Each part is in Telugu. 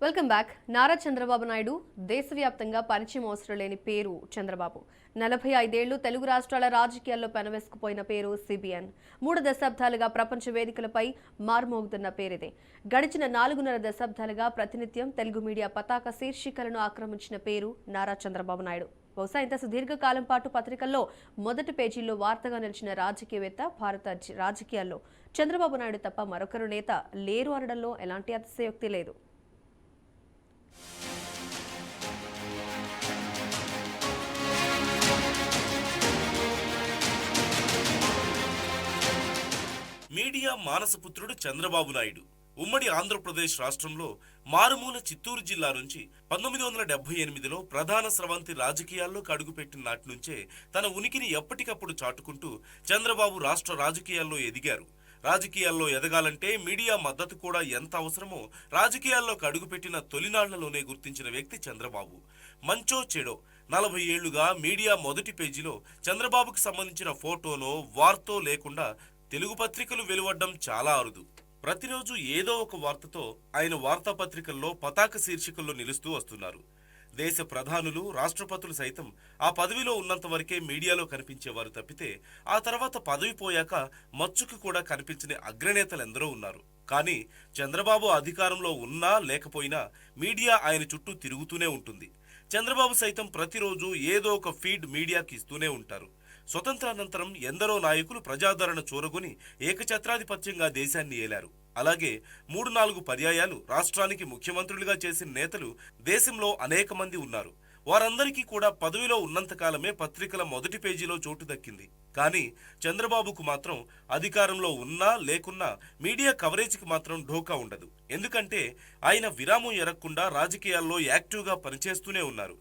Welcome back. నారా చంద్రబాబు నాయుడు దేశవ్యాప్తంగా పరిచయం అవసరం లేని పేరు చంద్రబాబు. 45 ఏళ్లు తెలుగు రాష్ట్రాల రాజకీయాల్లో పెనవేసుకుపోయిన పేరు సిబిఎన్. 3 దశాబ్దాలుగా ప్రపంచ వేదికలపై మార్మోగుతున్న పేరిదే. గడిచిన 4.5 దశాబ్దాలుగా ప్రతినిత్యం తెలుగు మీడియా పతాక శీర్షికలను ఆక్రమించిన పేరు నారా చంద్రబాబు నాయుడు. బహుశా ఇంత సుదీర్ఘకాలం పాటు పత్రికల్లో మొదటి పేజీల్లో వార్తగా నిలిచిన రాజకీయవేత్త భారత రాజకీయాల్లో చంద్రబాబు నాయుడు తప్ప మరొకరు నేత లేరు అనడంలో ఎలాంటి అతిశయోక్తి లేదు. మీడియా మానసపుత్రుడు చంద్రబాబు నాయుడు ఉమ్మడి ఆంధ్రప్రదేశ్ రాష్ట్రంలో మారుమూల చిత్తూరు జిల్లా నుంచి 1978లో ప్రధాన స్రవంతి రాజకీయాల్లో అడుగుపెట్టిన నాటి నుంచే తన ఉనికిని ఎప్పటికప్పుడు చాటుకుంటూ చంద్రబాబు రాష్ట్ర రాజకీయాల్లో ఎదిగారు. రాజకీయాల్లో ఎదగాలంటే మీడియా మద్దతు కూడా ఎంత అవసరమో రాజకీయాల్లో అడుగుపెట్టిన తొలినాళ్లలోనే గుర్తించిన వ్యక్తి చంద్రబాబు. మంచో చెడో 40 ఏళ్లుగా మీడియా మొదటి పేజీలో చంద్రబాబుకు సంబంధించిన ఫోటోనో వార్తో లేకుండా తెలుగు పత్రికలు వెలువడ్డం చాలా అరుదు. ప్రతిరోజు ఏదో ఒక వార్తతో ఆయన వార్తాపత్రికల్లో పతాక శీర్షికల్లో నిలుస్తూ వస్తున్నారు. దేశ ప్రధానులు, రాష్ట్రపతులు సైతం ఆ పదవిలో ఉన్నంత వరకే మీడియాలో కనిపించేవారు తప్పితే ఆ తర్వాత పదవి పోయాక మచ్చుకు కూడా కనిపించని అగ్రనేతలెందరో ఉన్నారు. కానీ చంద్రబాబు అధికారంలో ఉన్నా లేకపోయినా మీడియా ఆయన చుట్టూ తిరుగుతూనే ఉంటుంది. చంద్రబాబు సైతం ప్రతిరోజు ఏదో ఒక ఫీడ్ మీడియాకి ఇస్తూనే ఉంటారు. స్వతంత్రానంతరం ఎందరో నాయకులు ప్రజాదరణ చూరగొని ఏకఛత్రాధిపత్యంగా దేశాన్ని ఏలారు. అలాగే 3-4 పర్యాయాలు రాష్ట్రానికి ముఖ్యమంత్రులుగా చేసిన నేతలు దేశంలో అనేక మంది ఉన్నారు. వారందరికీ కూడా పదవిలో ఉన్నంతకాలమే పత్రికల మొదటి పేజీలో చోటు దక్కింది. కానీ చంద్రబాబుకు మాత్రం అధికారంలో ఉన్నా లేకున్నా మీడియా కవరేజ్కి మాత్రం ఢోకా ఉండదు. ఎందుకంటే ఆయన విరామం ఎరగకుండా రాజకీయాల్లో యాక్టివ్గా పనిచేస్తూనే ఉన్నారు.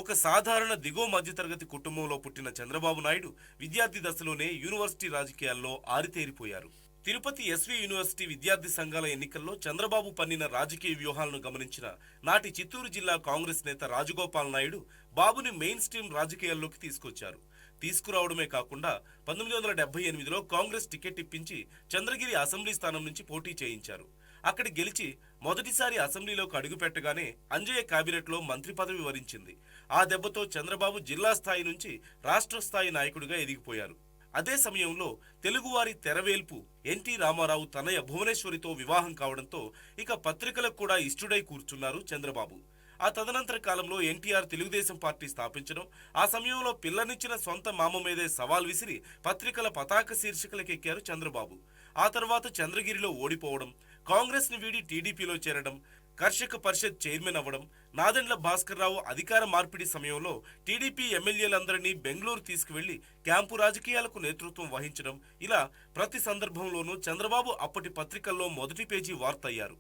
ఒక సాధారణ దిగువ మధ్యతరగతి కుటుంబంలో పుట్టిన చంద్రబాబు నాయుడు విద్యార్థి దశలోనే యూనివర్సిటీ రాజకీయాల్లో ఆరితేరిపోయారు. తిరుపతి ఎస్వి యూనివర్సిటీ విద్యార్థి సంఘాల ఎన్నికల్లో చంద్రబాబు పన్నిన రాజకీయ వ్యూహాలను గమనించిన నాటి చిత్తూరు జిల్లా కాంగ్రెస్ నేత రాజగోపాల్ నాయుడు బాబుని మెయిన్ స్ట్రీమ్ రాజకీయాల్లోకి తీసుకొచ్చారు. తీసుకురావడమే కాకుండా 1978లో కాంగ్రెస్ టికెట్ ఇప్పించి చంద్రగిరి అసెంబ్లీ స్థానం నుంచి పోటీ చేయించారు. అక్కడి గెలిచి మొదటిసారి అసెంబ్లీలోకి అడుగుపెట్టగానే అంజయ్య కేబినెట్లో మంత్రి పదవి వరించింది. ఆ దెబ్బతో చంద్రబాబు జిల్లా స్థాయి నుంచి రాష్ట్ర స్థాయి నాయకుడిగా ఎదిగిపోయారు. అదే సమయంలో తెలుగువారి తెరవేల్పు ఎన్టీ రామారావు తనయ భువనేశ్వరితో వివాహం కావడంతో ఇక పత్రికలకు కూడా ఇష్టుడై కూర్చున్నారు చంద్రబాబు. ఆ తదనంతర కాలంలో ఎన్టీఆర్ తెలుగుదేశం పార్టీ స్థాపించడం, ఆ సమయంలో పిల్లనిచ్చిన సొంత మామ మీదే సవాల్ విసిరి పత్రికల పతాక శీర్షికలకెక్కారు చంద్రబాబు. ఆ తర్వాత చంద్రగిరిలో ఓడిపోవడం, కాంగ్రెస్ ని వీడి టీడీపీలో చేరడం, కర్షక పరిషత్ చైర్మన్ అవ్వడం, నాదెండ్ల భాస్కర్ రావు అధికార మార్పిడి సమయంలో టీడీపీ ఎమ్మెల్యేలందరినీ బెంగళూరు తీసుకువెళ్లి క్యాంపు రాజకీయాలకు నేతృత్వం వహించడం, ఇలా ప్రతి సందర్భంలోనూ చంద్రబాబు అప్పటి పత్రికల్లో మొదటి పేజీ వార్త అయ్యారు.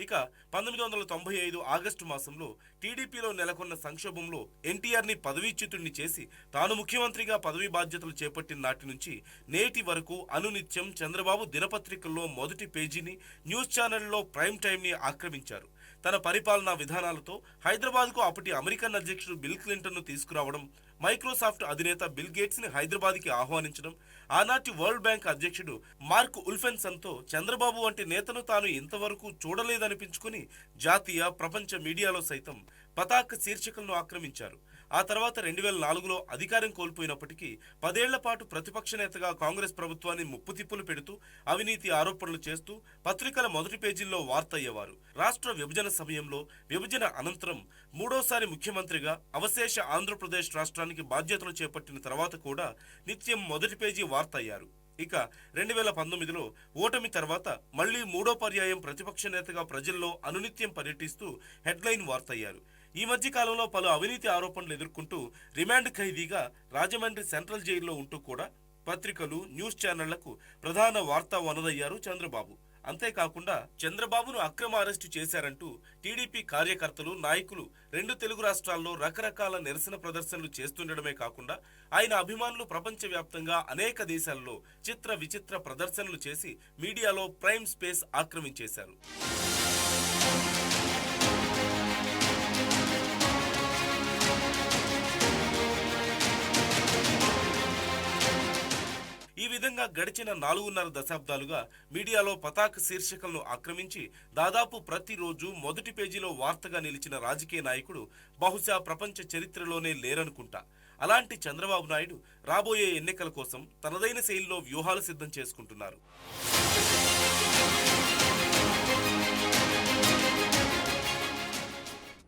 ఇక 1995 ఆగస్టు మాసంలో టీడీపీలో నెలకొన్న సంక్షోభంలో ఎన్టీఆర్ని పదవీచ్యుతుడిని చేసి తాను ముఖ్యమంత్రిగా పదవి బాధ్యతలు చేపట్టిన నాటి నుంచి నేటి వరకు అనునిత్యం చంద్రబాబు దినపత్రికల్లో మొదటి పేజీని, న్యూస్ ఛానల్లో ప్రైమ్ టైంని ఆక్రమించారు. తన పరిపాలనా విధానాలతో హైదరాబాద్కు అప్పటి అమెరికన్ అధ్యక్షుడు బిల్ క్లింటన్ను తీసుకురావడం, మైక్రోసాఫ్ట్ అధినేత బిల్ గేట్స్ని హైదరాబాద్కి ఆహ్వానించడం, ఆనాటి వరల్డ్ బ్యాంక్ అధ్యక్షుడు మార్క్ ఉల్ఫెన్సన్తో చంద్రబాబు వంటి నేతను తాను ఇంతవరకు చూడలేదనిపించుకుని జాతీయ, ప్రపంచ మీడియాలో సైతం పతాక శీర్షికలను ఆక్రమించారు. ఆ తర్వాత 2004లో అధికారం కోల్పోయినప్పటికీ 10 ఏళ్ల పాటు ప్రతిపక్ష నేతగా కాంగ్రెస్ ప్రభుత్వాన్ని ముప్పుతిప్పులు పెడుతూ అవినీతి ఆరోపణలు చేస్తూ పత్రికల మొదటి పేజీల్లో వార్త అయ్యేవారు. రాష్ట్ర విభజన సమయంలో, విభజన అనంతరం మూడోసారి ముఖ్యమంత్రిగా అవశేష ఆంధ్రప్రదేశ్ రాష్ట్రానికి బాధ్యతలు చేపట్టిన తర్వాత కూడా నిత్యం మొదటి పేజీ వార్త అయ్యారు. ఇక 2019లో ఓటమి తర్వాత మళ్లీ మూడో పర్యాయం ప్రతిపక్ష నేతగా ప్రజల్లో అనునిత్యం పర్యటిస్తూ హెడ్లైన్ వార్త అయ్యారు. ఈ మధ్య కాలంలో పలు అవినీతి ఆరోపణలు ఎదుర్కొంటూ రిమాండ్ ఖైదీగా రాజమండ్రి సెంట్రల్ జైల్లో ఉంటూ కూడా పత్రికలు, న్యూస్ ఛానళ్లకు ప్రధాన వార్తా వనరయ్యారు చంద్రబాబు. అంతేకాకుండా చంద్రబాబును అక్రమ అరెస్టు చేశారంటూ టీడీపీ కార్యకర్తలు నాయకులు 2 తెలుగు రాష్ట్రాల్లో రకరకాల నిరసన ప్రదర్శనలు చేస్తుండడమే కాకుండా ఆయన అభిమానులు ప్రపంచవ్యాప్తంగా అనేక దేశాల్లో చిత్ర విచిత్ర ప్రదర్శనలు చేసి మీడియాలో ప్రైమ్ స్పేస్ ఆక్రమించేశారు. ఈ విధంగా గడిచిన 4.5 దశాబ్దాలుగా మీడియాలో పతాక శీర్షికలను ఆక్రమించి దాదాపు ప్రతిరోజు మొదటి పేజీలో వార్తగా నిలిచిన రాజకీయ నాయకుడు బహుశా ప్రపంచ చరిత్రలోనే లేరనుకుంటా. అలాంటి చంద్రబాబు నాయుడు రాబోయే ఎన్నికల కోసం తనదైన శైలిలో వ్యూహాలు సిద్ధం చేసుకుంటున్నారు.